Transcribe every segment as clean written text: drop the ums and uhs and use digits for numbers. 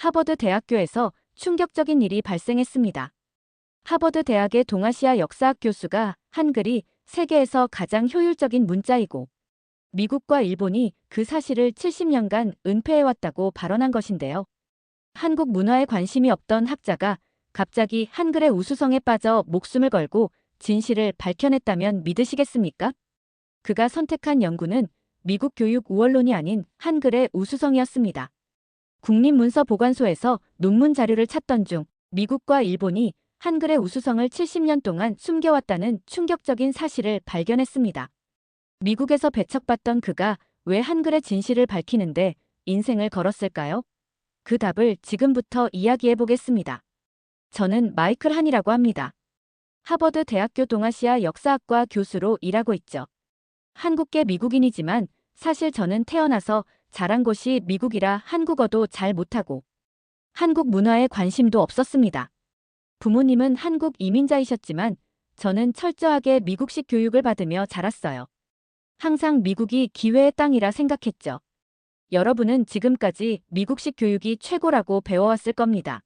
하버드 대학교에서 충격적인 일이 발생했습니다. 하버드 대학의 동아시아 역사학 교수가 한글이 세계에서 가장 효율적인 문자이고 미국과 일본이 그 사실을 70년간 은폐해왔다고 발언한 것인데요. 한국 문화에 관심이 없던 학자가 갑자기 한글의 우수성에 빠져 목숨을 걸고 진실을 밝혀냈다면 믿으시겠습니까? 그가 선택한 연구는 미국 교육 우월론이 아닌 한글의 우수성이었습니다. 국립문서보관소에서 논문 자료를 찾던 중 미국과 일본이 한글의 우수성을 70년 동안 숨겨왔다는 충격적인 사실을 발견했습니다. 미국에서 배척받던 그가 왜 한글의 진실을 밝히는데 인생을 걸었을까요? 그 답을 지금부터 이야기해 보겠습니다. 저는 마이클 한이라고 합니다. 하버드 대학교 동아시아 역사학과 교수로 일하고 있죠. 한국계 미국인이지만 사실 저는 태어나서 자란 곳이 미국이라 한국어도 잘 못하고 한국 문화에 관심도 없었습니다. 부모님은 한국 이민자이셨지만 저는 철저하게 미국식 교육을 받으며 자랐어요. 항상 미국이 기회의 땅이라 생각했죠. 여러분은 지금까지 미국식 교육이 최고라고 배워왔을 겁니다.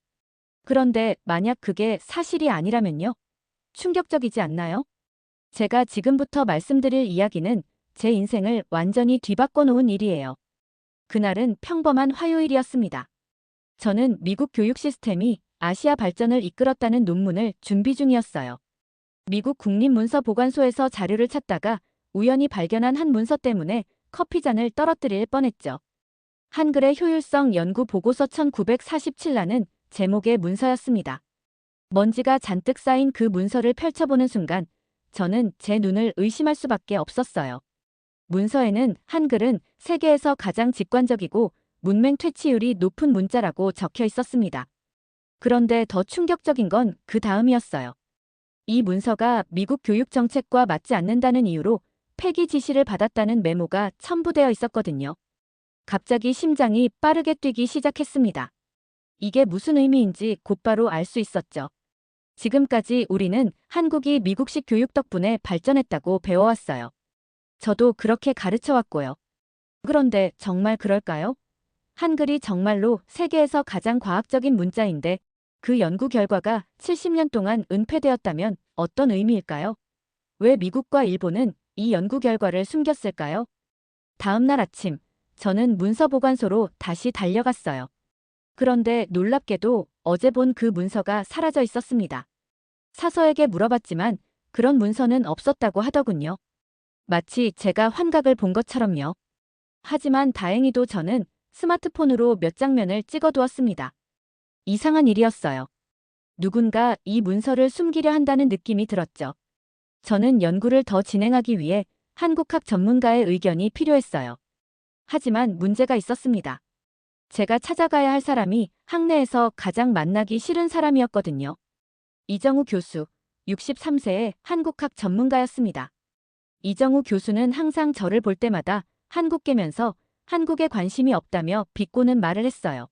그런데 만약 그게 사실이 아니라면요? 충격적이지 않나요? 제가 지금부터 말씀드릴 이야기는 제 인생을 완전히 뒤바꿔 놓은 일이에요. 그날은 평범한 화요일이었습니다. 저는 미국 교육 시스템이 아시아 발전을 이끌었다는 논문을 준비 중이었어요. 미국 국립문서보관소에서 자료를 찾다가 우연히 발견한 한 문서 때문에 커피잔을 떨어뜨릴 뻔했죠. 한글의 효율성 연구 보고서 1947라는 제목의 문서였습니다. 먼지가 잔뜩 쌓인 그 문서를 펼쳐보는 순간 저는 제 눈을 의심할 수밖에 없었어요. 문서에는 한글은 세계에서 가장 직관적이고 문맹 퇴치율이 높은 문자라고 적혀 있었습니다. 그런데 더 충격적인 건 그 다음이었어요. 이 문서가 미국 교육 정책과 맞지 않는다는 이유로 폐기 지시를 받았다는 메모가 첨부되어 있었거든요. 갑자기 심장이 빠르게 뛰기 시작했습니다. 이게 무슨 의미인지 곧바로 알 수 있었죠. 지금까지 우리는 한국이 미국식 교육 덕분에 발전했다고 배워왔어요. 저도 그렇게 가르쳐왔고요. 그런데 정말 그럴까요? 한글이 정말로 세계에서 가장 과학적인 문자인데 그 연구 결과가 70년 동안 은폐되었다면 어떤 의미일까요? 왜 미국과 일본은 이 연구 결과를 숨겼을까요? 다음 날 아침, 저는 문서보관소로 다시 달려갔어요. 그런데 놀랍게도 어제 본 그 문서가 사라져 있었습니다. 사서에게 물어봤지만 그런 문서는 없었다고 하더군요. 마치 제가 환각을 본 것처럼요. 하지만 다행히도 저는 스마트폰으로 몇 장면을 찍어두었습니다. 이상한 일이었어요. 누군가 이 문서를 숨기려 한다는 느낌이 들었죠. 저는 연구를 더 진행하기 위해 한국학 전문가의 의견이 필요했어요. 하지만 문제가 있었습니다. 제가 찾아가야 할 사람이 학내에서 가장 만나기 싫은 사람이었거든요. 이정우 교수, 63세의 한국학 전문가였습니다. 이정우 교수는 항상 저를 볼 때마다 한국계면서 한국에 관심이 없다며 비꼬는 말을 했어요.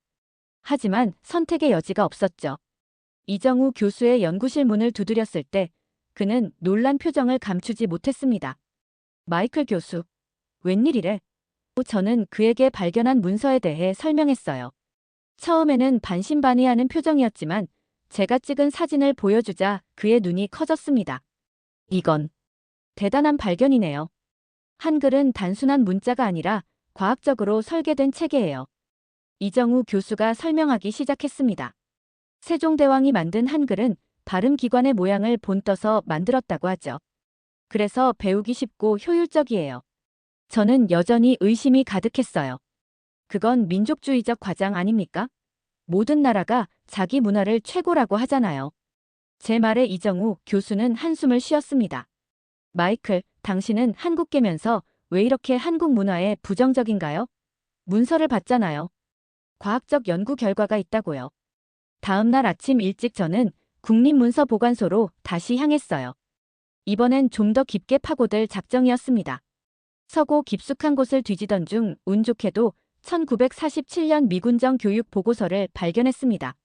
하지만 선택의 여지가 없었죠. 이정우 교수의 연구실 문을 두드렸을 때 그는 놀란 표정을 감추지 못했습니다. 마이클 교수, 웬일이래? 저는 그에게 발견한 문서에 대해 설명했어요. 처음에는 반신반의하는 표정이었지만 제가 찍은 사진을 보여주자 그의 눈이 커졌습니다. 이건 대단한 발견이네요. 한글은 단순한 문자가 아니라 과학적으로 설계된 체계예요. 이정우 교수가 설명하기 시작했습니다. 세종대왕이 만든 한글은 발음기관의 모양을 본떠서 만들었다고 하죠. 그래서 배우기 쉽고 효율적이에요. 저는 여전히 의심이 가득했어요. 그건 민족주의적 과장 아닙니까? 모든 나라가 자기 문화를 최고라고 하잖아요. 제 말에 이정우 교수는 한숨을 쉬었습니다. 마이클, 당신은 한국계면서 왜 이렇게 한국 문화에 부정적인가요? 문서를 봤잖아요. 과학적 연구 결과가 있다고요. 다음 날 아침 일찍 저는 국립문서보관소로 다시 향했어요. 이번엔 좀 더 깊게 파고들 작정이었습니다. 서고 깊숙한 곳을 뒤지던 중 운 좋게도 1947년 미군정 교육 보고서를 발견했습니다.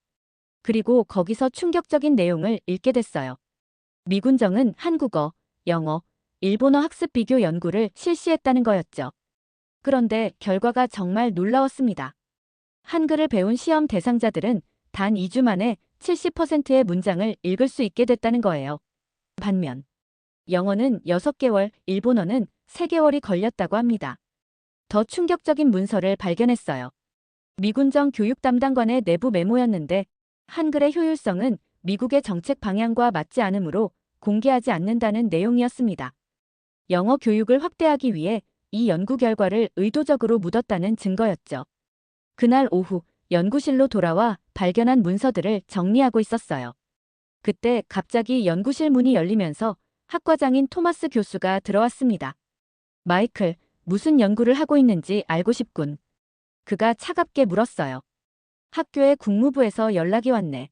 그리고 거기서 충격적인 내용을 읽게 됐어요. 미군정은 한국어, 영어, 일본어 학습 비교 연구를 실시했다는 거였죠. 그런데 결과가 정말 놀라웠습니다. 한글을 배운 시험 대상자들은 단 2주 만에 70%의 문장을 읽을 수 있게 됐다는 거예요. 반면 영어는 6개월, 일본어는 3개월이 걸렸다고 합니다. 더 충격적인 문서를 발견했어요. 미군정 교육 담당관의 내부 메모였는데 한글의 효율성은 미국의 정책 방향과 맞지 않으므로 공개하지 않는다는 내용이었습니다. 영어 교육을 확대하기 위해 이 연구 결과를 의도적으로 묻었다는 증거였죠. 그날 오후 연구실로 돌아와 발견한 문서들을 정리하고 있었어요. 그때 갑자기 연구실 문이 열리면서 학과장인 토마스 교수가 들어왔습니다. 마이클, 무슨 연구를 하고 있는지 알고 싶군. 그가 차갑게 물었어요. 학교의 국무부에서 연락이 왔네.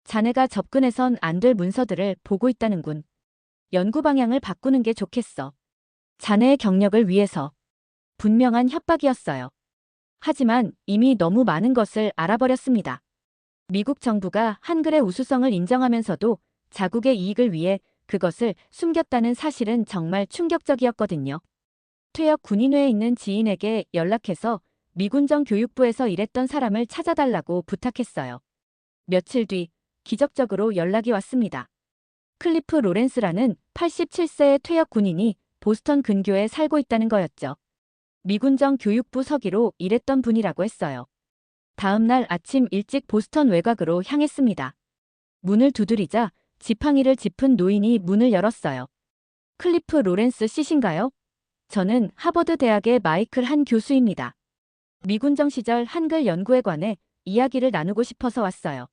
자네가 접근해선 안 될 문서들을 보고 있다는군. 연구 방향을 바꾸는 게 좋겠어. 자네의 경력을 위해서. 분명한 협박이었어요. 하지만 이미 너무 많은 것을 알아버렸습니다. 미국 정부가 한글의 우수성을 인정하면서도 자국의 이익을 위해 그것을 숨겼다는 사실은 정말 충격적이었거든요. 퇴역 군인회에 있는 지인에게 연락해서 미군정 교육부에서 일했던 사람을 찾아달라고 부탁했어요. 며칠 뒤 기적적으로 연락이 왔습니다. 클리프 로렌스라는 87세의 퇴역 군인이 보스턴 근교에 살고 있다는 거였죠. 미군정 교육부 서기로 일했던 분이라고 했어요. 다음 날 아침 일찍 보스턴 외곽으로 향했습니다. 문을 두드리자 지팡이를 짚은 노인이 문을 열었어요. 클리프 로렌스 씨신가요? 저는 하버드 대학의 마이클 한 교수입니다. 미군정 시절 한글 연구에 관해 이야기를 나누고 싶어서 왔어요.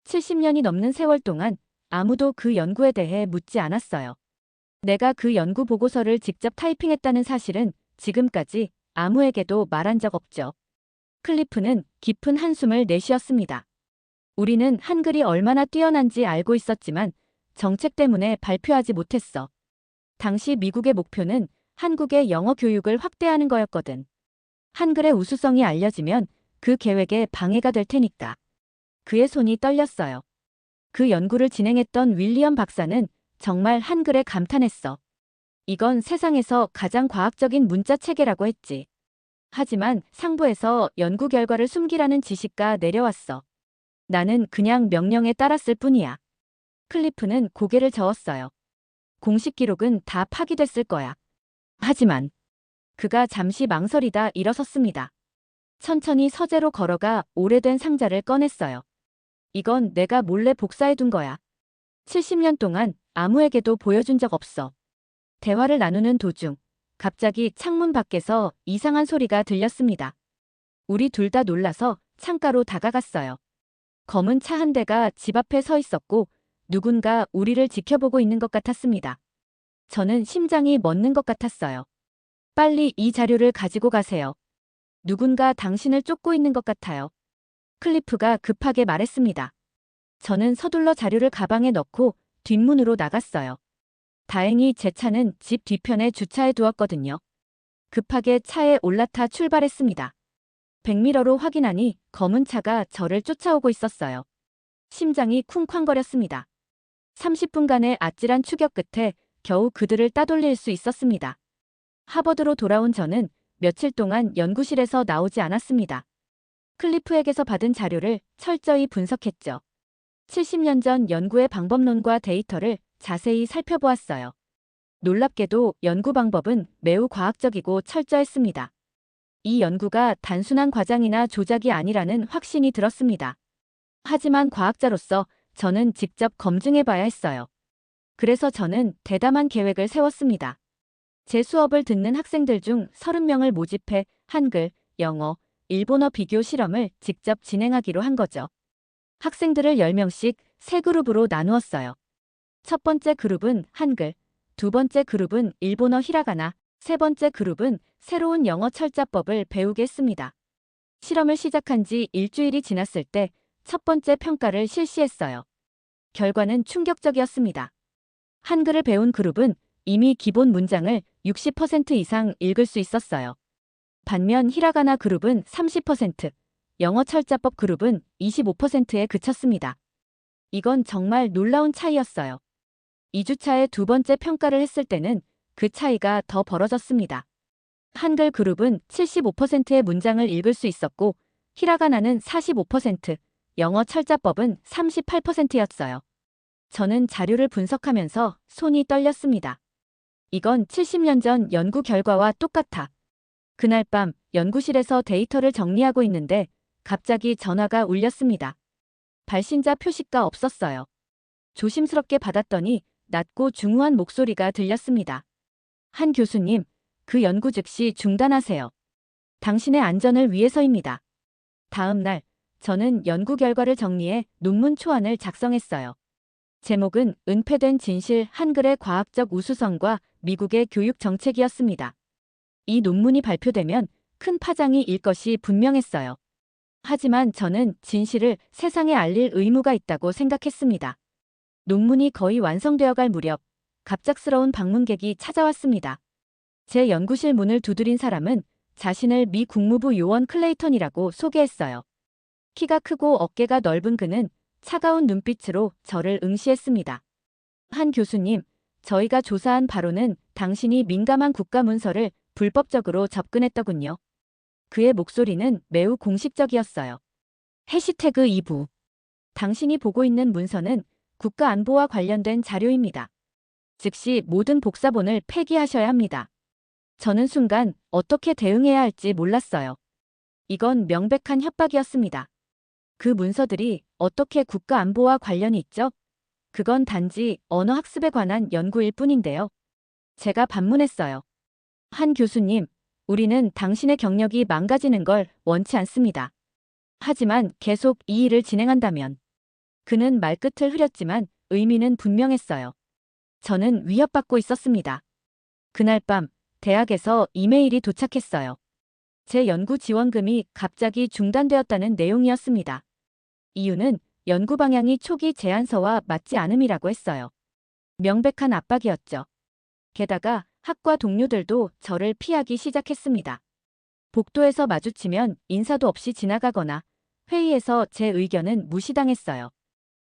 70년이 넘는 세월 동안 아무도 그 연구에 대해 묻지 않았어요. 내가 그 연구 보고서를 직접 타이핑했다는 사실은 지금까지 아무에게도 말한 적 없죠. 클리프는 깊은 한숨을 내쉬었습니다. 우리는 한글이 얼마나 뛰어난지 알고 있었지만 정책 때문에 발표하지 못했어. 당시 미국의 목표는 한국의 영어 교육을 확대하는 거였거든. 한글의 우수성이 알려지면 그 계획에 방해가 될 테니까. 그의 손이 떨렸어요. 그 연구를 진행했던 윌리엄 박사는 정말 한글에 감탄했어. 이건 세상에서 가장 과학적인 문자 체계라고 했지. 하지만 상부에서 연구 결과를 숨기라는 지시가 내려왔어. 나는 그냥 명령에 따랐을 뿐이야. 클리프는 고개를 저었어요. 공식 기록은 다 파기됐을 거야. 하지만 그가 잠시 망설이다 일어섰습니다. 천천히 서재로 걸어가 오래된 상자를 꺼냈어요. 이건 내가 몰래 복사해둔 거야. 70년 동안 아무에게도 보여준 적 없어. 대화를 나누는 도중 갑자기 창문 밖에서 이상한 소리가 들렸습니다. 우리 둘 다 놀라서 창가로 다가갔어요. 검은 차 한 대가 집 앞에 서 있었고 누군가 우리를 지켜보고 있는 것 같았습니다. 저는 심장이 멎는 것 같았어요. 빨리 이 자료를 가지고 가세요. 누군가 당신을 쫓고 있는 것 같아요. 클리프가 급하게 말했습니다. 저는 서둘러 자료를 가방에 넣고 뒷문으로 나갔어요. 다행히 제 차는 집 뒤편에 주차해 두었거든요. 급하게 차에 올라타 출발했습니다. 백미러로 확인하니 검은 차가 저를 쫓아오고 있었어요. 심장이 쿵쾅거렸습니다. 30분간의 아찔한 추격 끝에 겨우 그들을 따돌릴 수 있었습니다. 하버드로 돌아온 저는 며칠 동안 연구실에서 나오지 않았습니다. 클리프에게서 받은 자료를 철저히 분석했죠. 70년 전 연구의 방법론과 데이터를 자세히 살펴보았어요. 놀랍게도 연구 방법은 매우 과학적이고 철저했습니다. 이 연구가 단순한 과장이나 조작이 아니라는 확신이 들었습니다. 하지만 과학자로서 저는 직접 검증해봐야 했어요. 그래서 저는 대담한 계획을 세웠습니다. 제 수업을 듣는 학생들 중 30명을 모집해 한글, 영어, 일본어 비교 실험을 직접 진행하기로 한 거죠. 학생들을 10명씩 세 그룹으로 나누었어요. 첫 번째 그룹은 한글, 두 번째 그룹은 일본어 히라가나, 세 번째 그룹은 새로운 영어 철자법을 배우게 했습니다. 실험을 시작한 지 일주일이 지났을 때 첫 번째 평가를 실시했어요. 결과는 충격적이었습니다. 한글을 배운 그룹은 이미 기본 문장을 60% 이상 읽을 수 있었어요. 반면 히라가나 그룹은 30%, 영어 철자법 그룹은 25%에 그쳤습니다. 이건 정말 놀라운 차이였어요. 2주차에 두 번째 평가를 했을 때는 그 차이가 더 벌어졌습니다. 한글 그룹은 75%의 문장을 읽을 수 있었고 히라가나는 45%, 영어 철자법은 38%였어요. 저는 자료를 분석하면서 손이 떨렸습니다. 이건 70년 전 연구 결과와 똑같아. 그날 밤 연구실에서 데이터를 정리하고 있는데 갑자기 전화가 울렸습니다. 발신자 표시가 없었어요. 조심스럽게 받았더니 낮고 중후한 목소리가 들렸습니다. 한 교수님, 그 연구 즉시 중단하세요. 당신의 안전을 위해서입니다. 다음 날, 저는 연구 결과를 정리해 논문 초안을 작성했어요. 제목은 은폐된 진실 한글의 과학적 우수성과 미국의 교육 정책이었습니다. 이 논문이 발표되면 큰 파장이 일 것이 분명했어요. 하지만 저는 진실을 세상에 알릴 의무가 있다고 생각했습니다. 논문이 거의 완성되어 갈 무렵 갑작스러운 방문객이 찾아왔습니다. 제 연구실 문을 두드린 사람은 자신을 미 국무부 요원 클레이턴이라고 소개했어요. 키가 크고 어깨가 넓은 그는 차가운 눈빛으로 저를 응시했습니다. 한 교수님, 저희가 조사한 바로는 당신이 민감한 국가 문서를 불법적으로 접근했더군요. 그의 목소리는 매우 공식적이었어요. 해시태그 2부. 당신이 보고 있는 문서는 국가 안보와 관련된 자료입니다. 즉시 모든 복사본을 폐기하셔야 합니다. 저는 순간 어떻게 대응해야 할지 몰랐어요. 이건 명백한 협박이었습니다. 그 문서들이 어떻게 국가 안보와 관련이 있죠? 그건 단지 언어 학습에 관한 연구일 뿐인데요. 제가 반문했어요. 한 교수님, 우리는 당신의 경력이 망가지는 걸 원치 않습니다. 하지만 계속 이 일을 진행한다면. 그는 말끝을 흐렸지만 의미는 분명했어요. 저는 위협받고 있었습니다. 그날 밤 대학에서 이메일이 도착했어요. 제 연구 지원금이 갑자기 중단되었다는 내용이었습니다. 이유는 연구 방향이 초기 제안서와 맞지 않음이라고 했어요. 명백한 압박이었죠. 게다가 학과 동료들도 저를 피하기 시작했습니다. 복도에서 마주치면 인사도 없이 지나가거나 회의에서 제 의견은 무시당했어요.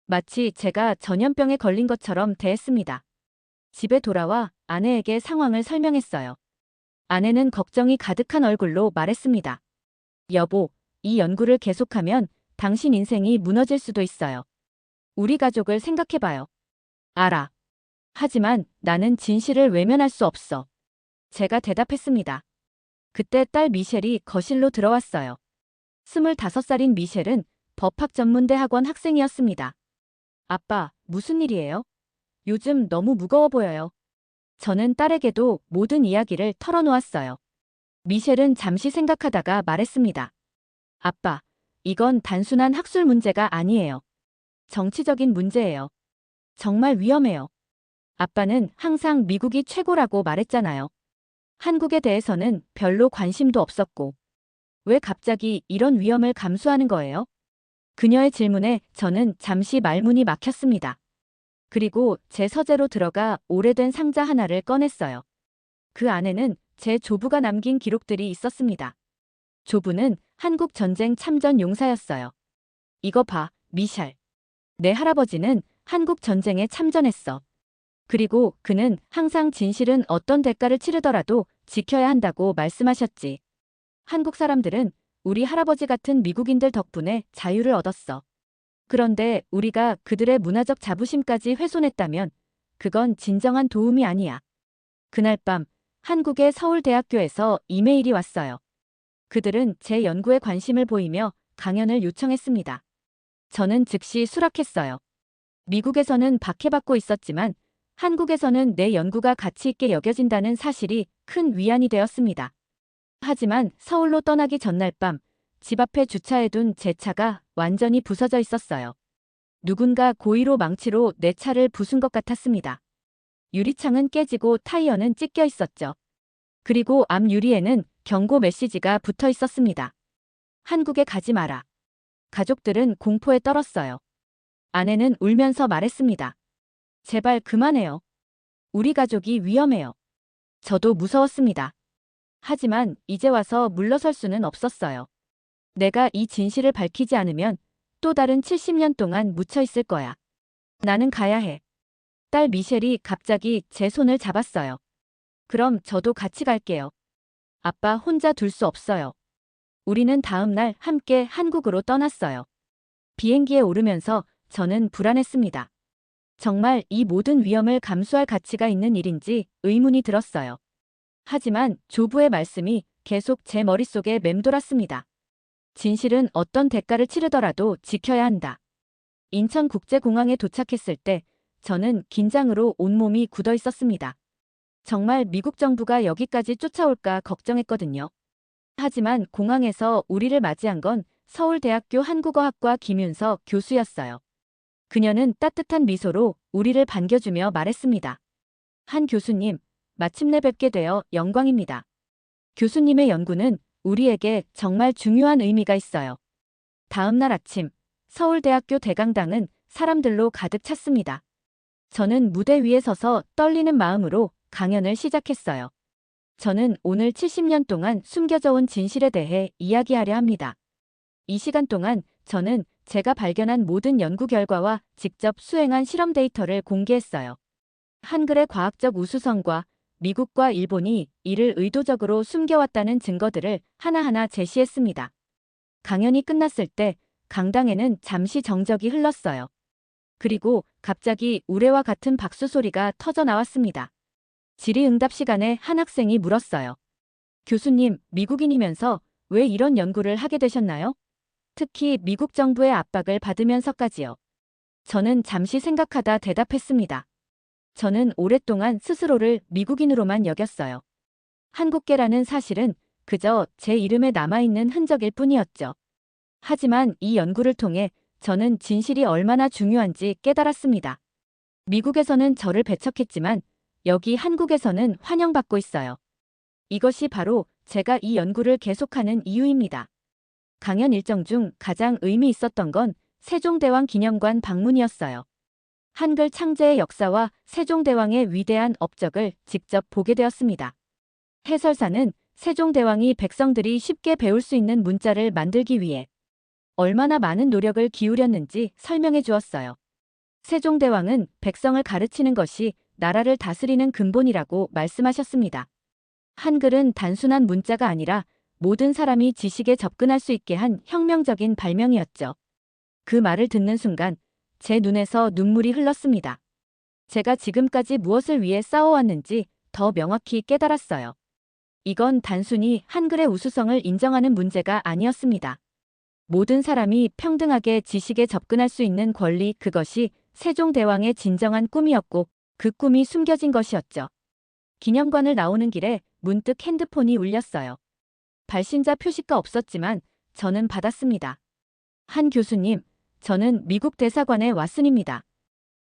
마치 제가 전염병에 걸린 것처럼 대했습니다. 집에 돌아와 아내에게 상황을 설명했어요. 아내는 걱정이 가득한 얼굴로 말했습니다. 여보, 이 연구를 계속하면 당신 인생이 무너질 수도 있어요. 우리 가족을 생각해봐요. 알아. 하지만 나는 진실을 외면할 수 없어. 제가 대답했습니다. 그때 딸 미셸이 거실로 들어왔어요. 25살인 미셸은 법학 전문대 학원 학생이었습니다. 아빠, 무슨 일이에요? 요즘 너무 무거워 보여요. 저는 딸에게도 모든 이야기를 털어놓았어요. 미셸은 잠시 생각하다가 말했습니다. 아빠, 이건 단순한 학술 문제가 아니에요. 정치적인 문제예요. 정말 위험해요. 아빠는 항상 미국이 최고라고 말했잖아요. 한국에 대해서는 별로 관심도 없었고. 왜 갑자기 이런 위험을 감수하는 거예요? 그녀의 질문에 저는 잠시 말문이 막혔습니다. 그리고 제 서재로 들어가 오래된 상자 하나를 꺼냈어요. 그 안에는 제 조부가 남긴 기록들이 있었습니다. 조부는 한국 전쟁 참전 용사였어요. 이거 봐, 미셸. 내 할아버지는 한국 전쟁에 참전했어. 그리고 그는 항상 진실은 어떤 대가를 치르더라도 지켜야 한다고 말씀하셨지. 한국 사람들은 우리 할아버지 같은 미국인들 덕분에 자유를 얻었어. 그런데 우리가 그들의 문화적 자부심까지 훼손했다면 그건 진정한 도움이 아니야. 그날 밤 한국의 서울대학교에서 이메일이 왔어요. 그들은 제 연구에 관심을 보이며 강연을 요청했습니다. 저는 즉시 수락했어요. 미국에서는 박해받고 있었지만 한국에서는 내 연구가 가치 있게 여겨진다는 사실이 큰 위안이 되었습니다. 하지만 서울로 떠나기 전날 밤 집 앞에 주차해둔 제 차가 완전히 부서져 있었어요. 누군가 고의로 망치로 내 차를 부순 것 같았습니다. 유리창은 깨지고 타이어는 찢겨 있었죠. 그리고 앞 유리에는 경고 메시지가 붙어 있었습니다. 한국에 가지 마라. 가족들은 공포에 떨었어요. 아내는 울면서 말했습니다. 제발 그만해요. 우리 가족이 위험해요. 저도 무서웠습니다. 하지만 이제 와서 물러설 수는 없었어요. 내가 이 진실을 밝히지 않으면 또 다른 70년 동안 묻혀 있을 거야. 나는 가야 해. 딸 미셸이 갑자기 제 손을 잡았어요. 그럼 저도 같이 갈게요. 아빠 혼자 둘 수 없어요. 우리는 다음 날 함께 한국으로 떠났어요. 비행기에 오르면서 저는 불안했습니다. 정말 이 모든 위험을 감수할 가치가 있는 일인지 의문이 들었어요. 하지만 조부의 말씀이 계속 제 머릿속에 맴돌았습니다. 진실은 어떤 대가를 치르더라도 지켜야 한다. 인천국제공항에 도착했을 때 저는 긴장으로 온몸이 굳어 있었습니다. 정말 미국 정부가 여기까지 쫓아올까 걱정했거든요. 하지만 공항에서 우리를 맞이한 건 서울대학교 한국어학과 김윤서 교수였어요. 그녀는 따뜻한 미소로 우리를 반겨주며 말했습니다. 한 교수님, 마침내 뵙게 되어 영광입니다. 교수님의 연구는 우리에게 정말 중요한 의미가 있어요. 다음 날 아침, 서울대학교 대강당은 사람들로 가득 찼습니다. 저는 무대 위에 서서 떨리는 마음으로 강연을 시작했어요. 저는 오늘 70년 동안 숨겨져 온 진실에 대해 이야기하려 합니다. 이 시간 동안 저는 제가 발견한 모든 연구 결과와 직접 수행한 실험 데이터를 공개했어요. 한글의 과학적 우수성과 미국과 일본이 이를 의도적으로 숨겨왔다는 증거들을 하나하나 제시했습니다. 강연이 끝났을 때 강당에는 잠시 정적이 흘렀어요. 그리고 갑자기 우레와 같은 박수 소리가 터져 나왔습니다. 질의응답 시간에 한 학생이 물었어요. 교수님, 미국인이면서 왜 이런 연구를 하게 되셨나요? 특히 미국 정부의 압박을 받으면서까지요. 저는 잠시 생각하다 대답했습니다. 저는 오랫동안 스스로를 미국인으로만 여겼어요. 한국계라는 사실은 그저 제 이름에 남아있는 흔적일 뿐이었죠. 하지만 이 연구를 통해 저는 진실이 얼마나 중요한지 깨달았습니다. 미국에서는 저를 배척했지만 여기 한국에서는 환영받고 있어요. 이것이 바로 제가 이 연구를 계속하는 이유입니다. 강연 일정 중 가장 의미 있었던 건 세종대왕 기념관 방문이었어요. 한글 창제의 역사와 세종대왕의 위대한 업적을 직접 보게 되었습니다. 해설사는 세종대왕이 백성들이 쉽게 배울 수 있는 문자를 만들기 위해 얼마나 많은 노력을 기울였는지 설명해 주었어요. 세종대왕은 백성을 가르치는 것이 나라를 다스리는 근본이라고 말씀하셨습니다. 한글은 단순한 문자가 아니라 모든 사람이 지식에 접근할 수 있게 한 혁명적인 발명이었죠. 그 말을 듣는 순간 제 눈에서 눈물이 흘렀습니다. 제가 지금까지 무엇을 위해 싸워왔는지 더 명확히 깨달았어요. 이건 단순히 한글의 우수성을 인정하는 문제가 아니었습니다. 모든 사람이 평등하게 지식에 접근할 수 있는 권리, 그것이 세종대왕의 진정한 꿈이었고 그 꿈이 숨겨진 것이었죠. 기념관을 나오는 길에 문득 핸드폰이 울렸어요. 발신자 표시가 없었지만 저는 받았습니다. 한 교수님, 저는 미국 대사관에 왓슨입니다.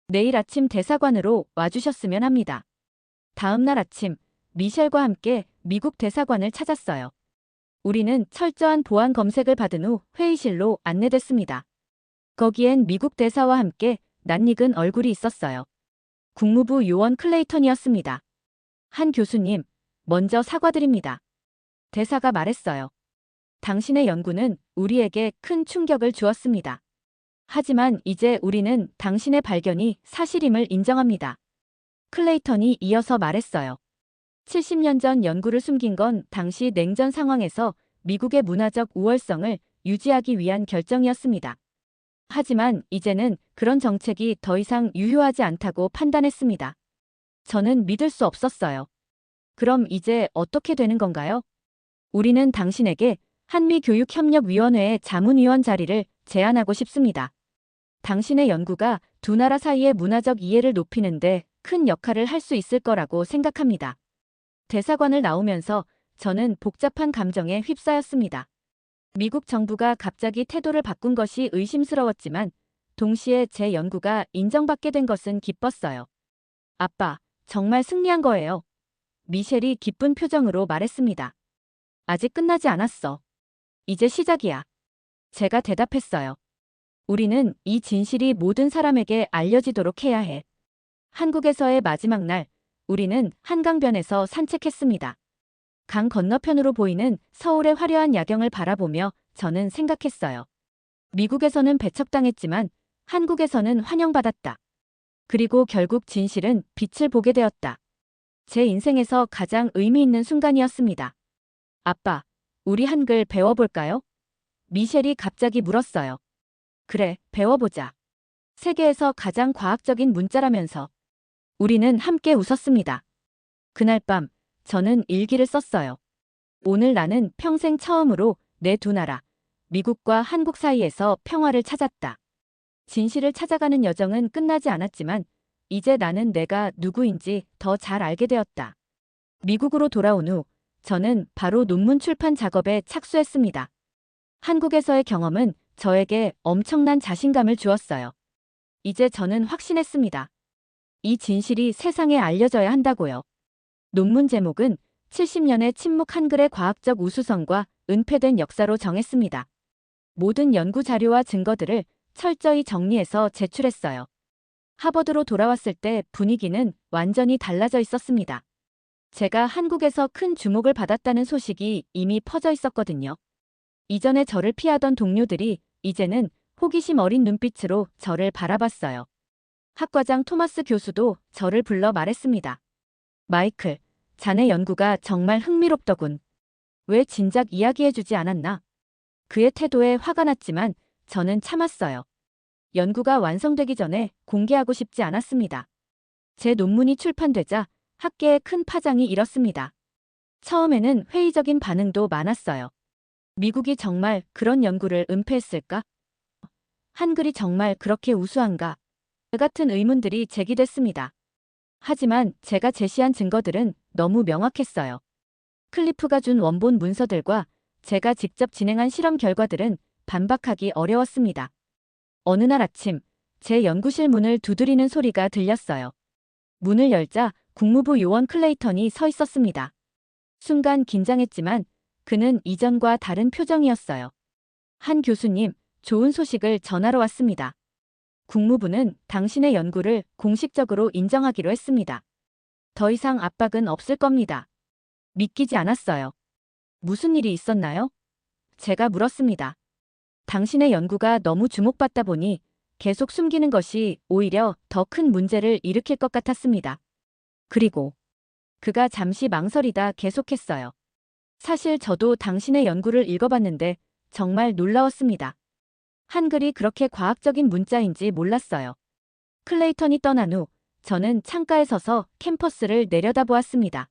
내일 아침 대사관으로 와주셨으면 합니다. 다음 날 아침, 미셸과 함께 미국 대사관을 찾았어요. 우리는 철저한 보안 검색을 받은 후 회의실로 안내됐습니다. 거기엔 미국 대사와 함께 낯익은 얼굴이 있었어요. 국무부 요원 클레이턴이었습니다. 한 교수님, 먼저 사과드립니다. 대사가 말했어요. 당신의 연구는 우리에게 큰 충격을 주었습니다. 하지만 이제 우리는 당신의 발견이 사실임을 인정합니다. 클레이턴이 이어서 말했어요. 70년 전 연구를 숨긴 건 당시 냉전 상황에서 미국의 문화적 우월성을 유지하기 위한 결정이었습니다. 하지만 이제는 그런 정책이 더 이상 유효하지 않다고 판단했습니다. 저는 믿을 수 없었어요. 그럼 이제 어떻게 되는 건가요? 우리는 당신에게 한미교육협력위원회의 자문위원 자리를 제안하고 싶습니다. 당신의 연구가 두 나라 사이의 문화적 이해를 높이는데 큰 역할을 할 수 있을 거라고 생각합니다. 대사관을 나오면서 저는 복잡한 감정에 휩싸였습니다. 미국 정부가 갑자기 태도를 바꾼 것이 의심스러웠지만 동시에 제 연구가 인정받게 된 것은 기뻤어요. 아빠, 정말 승리한 거예요. 미셸이 기쁜 표정으로 말했습니다. 아직 끝나지 않았어. 이제 시작이야. 제가 대답했어요. 우리는 이 진실이 모든 사람에게 알려지도록 해야 해. 한국에서의 마지막 날, 우리는 한강변에서 산책했습니다. 강 건너편으로 보이는 서울의 화려한 야경을 바라보며 저는 생각했어요. 미국에서는 배척당했지만 한국에서는 환영받았다. 그리고 결국 진실은 빛을 보게 되었다. 제 인생에서 가장 의미 있는 순간이었습니다. 아빠, 우리 한글 배워볼까요? 미셸이 갑자기 물었어요. 그래, 배워보자. 세계에서 가장 과학적인 문자라면서. 우리는 함께 웃었습니다. 그날 밤, 저는 일기를 썼어요. 오늘 나는 평생 처음으로 내 두 나라, 미국과 한국 사이에서 평화를 찾았다. 진실을 찾아가는 여정은 끝나지 않았지만, 이제 나는 내가 누구인지 더 잘 알게 되었다. 미국으로 돌아온 후, 저는 바로 논문 출판 작업에 착수했습니다. 한국에서의 경험은 저에게 엄청난 자신감을 주었어요. 이제 저는 확신했습니다. 이 진실이 세상에 알려져야 한다고요. 논문 제목은 70년의 침묵 한글의 과학적 우수성과 은폐된 역사로 정했습니다. 모든 연구 자료와 증거들을 철저히 정리해서 제출했어요. 하버드로 돌아왔을 때 분위기는 완전히 달라져 있었습니다. 제가 한국에서 큰 주목을 받았다는 소식이 이미 퍼져 있었거든요. 이전에 저를 피하던 동료들이 이제는 호기심 어린 눈빛으로 저를 바라봤어요. 학과장 토마스 교수도 저를 불러 말했습니다. 마이클, 자네 연구가 정말 흥미롭더군. 왜 진작 이야기해주지 않았나? 그의 태도에 화가 났지만 저는 참았어요. 연구가 완성되기 전에 공개하고 싶지 않았습니다. 제 논문이 출판되자 학계에 큰 파장이 일었습니다. 처음에는 회의적인 반응도 많았어요. 미국이 정말 그런 연구를 은폐했을까? 한글이 정말 그렇게 우수한가? 같은 의문들이 제기됐습니다. 하지만 제가 제시한 증거들은 너무 명확했어요. 클리프가 준 원본 문서들과 제가 직접 진행한 실험 결과들은 반박하기 어려웠습니다. 어느 날 아침, 제 연구실 문을 두드리는 소리가 들렸어요. 문을 열자 국무부 요원 클레이턴이 서 있었습니다. 순간 긴장했지만 그는 이전과 다른 표정이었어요. 한 교수님, 좋은 소식을 전하러 왔습니다. 국무부는 당신의 연구를 공식적으로 인정하기로 했습니다. 더 이상 압박은 없을 겁니다. 믿기지 않았어요. 무슨 일이 있었나요? 제가 물었습니다. 당신의 연구가 너무 주목받다 보니 계속 숨기는 것이 오히려 더 큰 문제를 일으킬 것 같았습니다. 그리고 그가 잠시 망설이다 계속했어요. 사실 저도 당신의 연구를 읽어봤는데 정말 놀라웠습니다. 한글이 그렇게 과학적인 문자인지 몰랐어요. 클레이턴이 떠난 후 저는 창가에 서서 캠퍼스를 내려다보았습니다.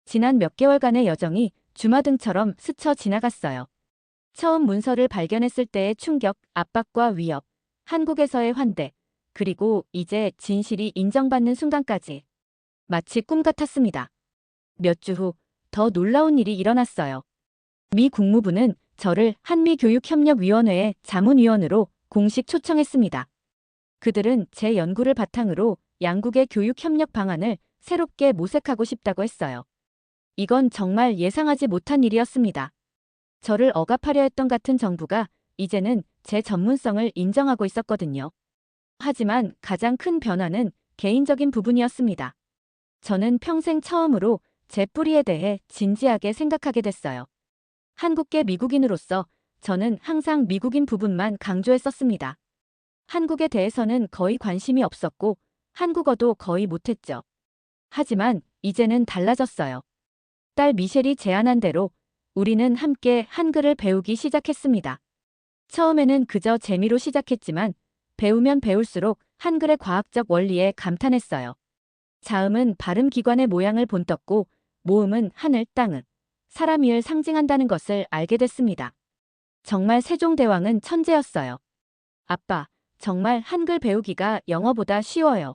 지난 몇 개월간의 여정이 주마등처럼 스쳐 지나갔어요. 처음 문서를 발견했을 때의 충격, 압박과 위협, 한국에서의 환대, 그리고 이제 진실이 인정받는 순간까지. 마치 꿈 같았습니다. 몇 주 후 더 놀라운 일이 일어났어요. 미 국무부는 저를 한미교육협력위원회의 자문위원으로 공식 초청했습니다. 그들은 제 연구를 바탕으로 양국의 교육협력 방안을 새롭게 모색하고 싶다고 했어요. 이건 정말 예상하지 못한 일이었습니다. 저를 억압하려 했던 같은 정부가 이제는 제 전문성을 인정하고 있었거든요. 하지만 가장 큰 변화는 개인적인 부분이었습니다. 저는 평생 처음으로 제 뿌리에 대해 진지하게 생각하게 됐어요. 한국계 미국인으로서 저는 항상 미국인 부분만 강조했었습니다. 한국에 대해서는 거의 관심이 없었고 한국어도 거의 못했죠. 하지만 이제는 달라졌어요. 딸 미셸이 제안한 대로 우리는 함께 한글을 배우기 시작했습니다. 처음에는 그저 재미로 시작했지만 배우면 배울수록 한글의 과학적 원리에 감탄했어요. 자음은 발음기관의 모양을 본떴고 모음은 하늘, 땅을, 사람 위를 상징한다는 것을 알게 됐습니다. 정말 세종대왕은 천재였어요. 아빠, 정말 한글 배우기가 영어보다 쉬워요.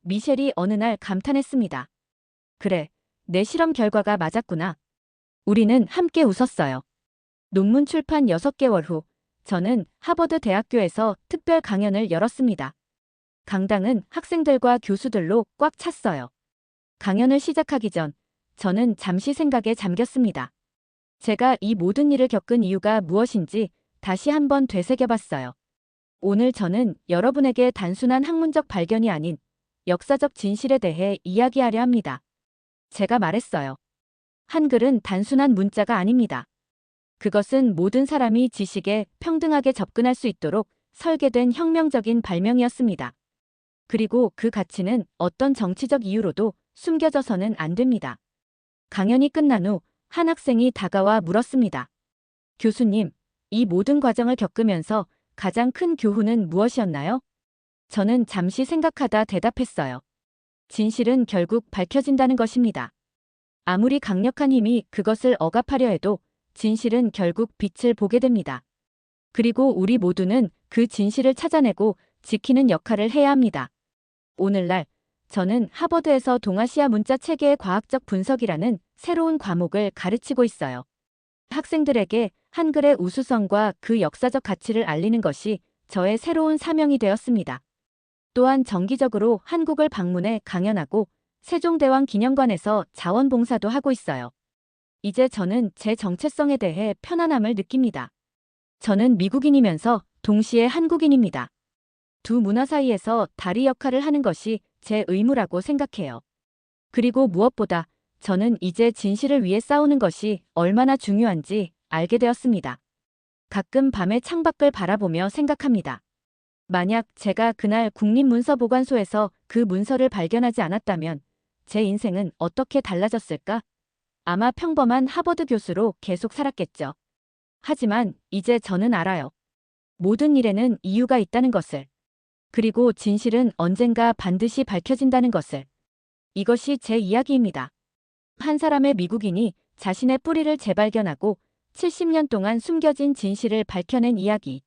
미셸이 어느 날 감탄했습니다. 그래, 내 실험 결과가 맞았구나. 우리는 함께 웃었어요. 논문 출판 6개월 후, 저는 하버드 대학교에서 특별 강연을 열었습니다. 강당은 학생들과 교수들로 꽉 찼어요. 강연을 시작하기 전, 저는 잠시 생각에 잠겼습니다. 제가 이 모든 일을 겪은 이유가 무엇인지 다시 한번 되새겨봤어요. 오늘 저는 여러분에게 단순한 학문적 발견이 아닌 역사적 진실에 대해 이야기하려 합니다. 제가 말했어요. 한글은 단순한 문자가 아닙니다. 그것은 모든 사람이 지식에 평등하게 접근할 수 있도록 설계된 혁명적인 발명이었습니다. 그리고 그 가치는 어떤 정치적 이유로도 숨겨져서는 안 됩니다. 강연이 끝난 후 한 학생이 다가와 물었습니다. 교수님, 이 모든 과정을 겪으면서 가장 큰 교훈은 무엇이었나요? 저는 잠시 생각하다 대답했어요. 진실은 결국 밝혀진다는 것입니다. 아무리 강력한 힘이 그것을 억압하려 해도 진실은 결국 빛을 보게 됩니다. 그리고 우리 모두는 그 진실을 찾아내고 지키는 역할을 해야 합니다. 오늘날 저는 하버드에서 동아시아 문자 체계의 과학적 분석이라는 새로운 과목을 가르치고 있어요. 학생들에게 한글의 우수성과 그 역사적 가치를 알리는 것이 저의 새로운 사명이 되었습니다. 또한 정기적으로 한국을 방문해 강연하고 세종대왕 기념관에서 자원봉사도 하고 있어요. 이제 저는 제 정체성에 대해 편안함을 느낍니다. 저는 미국인이면서 동시에 한국인입니다. 두 문화 사이에서 다리 역할을 하는 것이 제 의무라고 생각해요. 그리고 무엇보다 저는 이제 진실을 위해 싸우는 것이 얼마나 중요한지 알게 되었습니다. 가끔 밤에 창밖을 바라보며 생각합니다. 만약 제가 그날 국립문서보관소에서 그 문서를 발견하지 않았다면 제 인생은 어떻게 달라졌을까? 아마 평범한 하버드 교수로 계속 살았겠죠. 하지만 이제 저는 알아요. 모든 일에는 이유가 있다는 것을. 그리고 진실은 언젠가 반드시 밝혀진다는 것을. 이것이 제 이야기입니다. 한 사람의 미국인이 자신의 뿌리를 재발견하고 70년 동안 숨겨진 진실을 밝혀낸 이야기.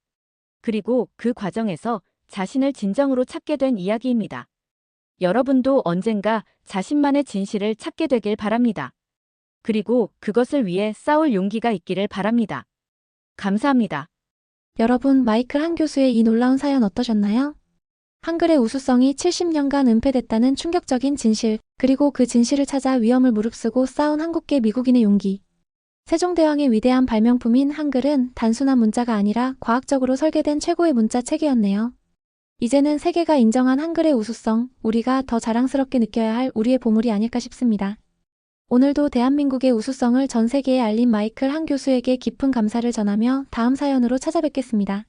그리고 그 과정에서 자신을 진정으로 찾게 된 이야기입니다. 여러분도 언젠가 자신만의 진실을 찾게 되길 바랍니다. 그리고 그것을 위해 싸울 용기가 있기를 바랍니다. 감사합니다. 여러분, 마이클 한 교수의 이 놀라운 사연 어떠셨나요? 한글의 우수성이 70년간 은폐됐다는 충격적인 진실, 그리고 그 진실을 찾아 위험을 무릅쓰고 싸운 한국계 미국인의 용기. 세종대왕의 위대한 발명품인 한글은 단순한 문자가 아니라 과학적으로 설계된 최고의 문자 체계였네요. 이제는 세계가 인정한 한글의 우수성, 우리가 더 자랑스럽게 느껴야 할 우리의 보물이 아닐까 싶습니다. 오늘도 대한민국의 우수성을 전 세계에 알린 마이클 한 교수에게 깊은 감사를 전하며 다음 사연으로 찾아뵙겠습니다.